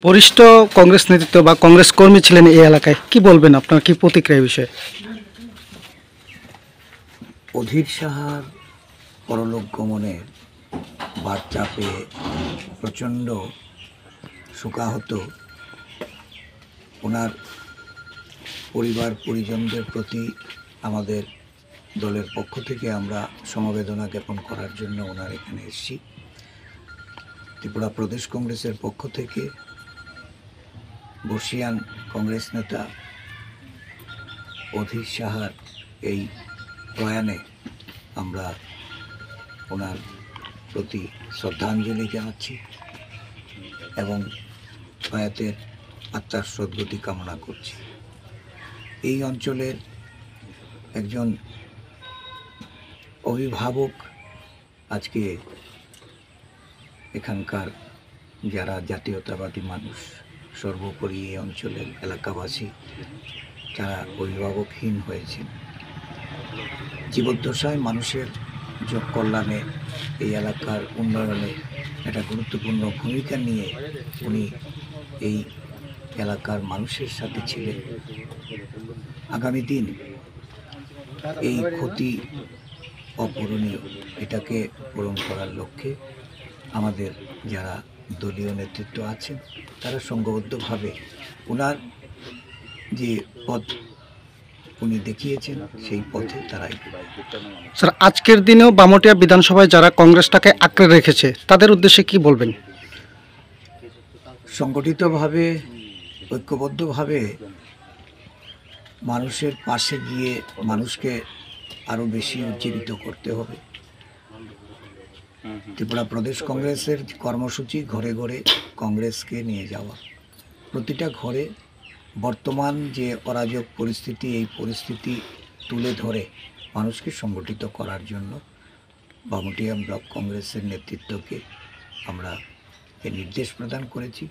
বরিষ্ঠ কংগ্রেস নেতৃত্ব বা কংগ্রেস কর্মী ছিলেন এই এলাকায়, কি বলবেন, আপনার কি প্রতিক্রিয়া বিষয়ে? অধীর সাহার পরলোক গমনের বার্তা পেয়ে প্রচণ্ড শোকাহত ওনার পরিবার পরিজনদের প্রতি আমাদের দলের পক্ষ থেকে আমরা সমবেদনা জ্ঞাপন করার জন্য ওনার এখানে এসেছি। ত্রিপুরা প্রদেশ কংগ্রেসের পক্ষ থেকে বর্ষিয়ান কংগ্রেস নেতা অধীর সাহার এই প্রয়াণে আমরা ওনার প্রতি শ্রদ্ধাঞ্জলি জানাচ্ছি এবং প্রয়াতের আত্মার সদ্গতি কামনা করছি। এই অঞ্চলের একজন অভিভাবক আজকে এখানকার যারা জাতীয়তাবাদী মানুষ, সর্বোপরি এই অঞ্চলের এলাকাবাসী যারা অভিভাবকহীন হয়েছেন, জীবদ্দশায় মানুষের কল্যাণে এই এলাকার উন্নয়নে একটা গুরুত্বপূর্ণ ভূমিকা নিয়ে উনি এই এলাকার মানুষের সাথে ছিলেন। আগামী দিন এই ক্ষতি অপূরণীয়, এটাকে পূরণ করার লক্ষ্যে আমাদের যারা দলীয় নেতৃত্ব আছেন তারা সংঘবদ্ধভাবে ওনার যে পথ উনি দেখিয়েছেন সেই পথে তারাই। স্যার, আজকের দিনেও বামুটিয়া বিধানসভায় যারা কংগ্রেসটাকে আঁকড়ে রেখেছে তাদের উদ্দেশ্যে কি বলবেন? সংগঠিতভাবে ঐক্যবদ্ধভাবে মানুষের পাশে গিয়ে মানুষকে আরও বেশি উজ্জীবিত করতে হবে। ত্রিপুরা প্রদেশ কংগ্রেসের কর্মসূচি ঘরে ঘরে কংগ্রেসকে নিয়ে যাওয়া, প্রতিটা ঘরে বর্তমান যে অরাজক পরিস্থিতি, এই পরিস্থিতি তুলে ধরে মানুষকে সংগঠিত করার জন্য বামুটিয়া ব্লক কংগ্রেসের নেতৃত্বকে আমরা এই নির্দেশ প্রদান করেছি।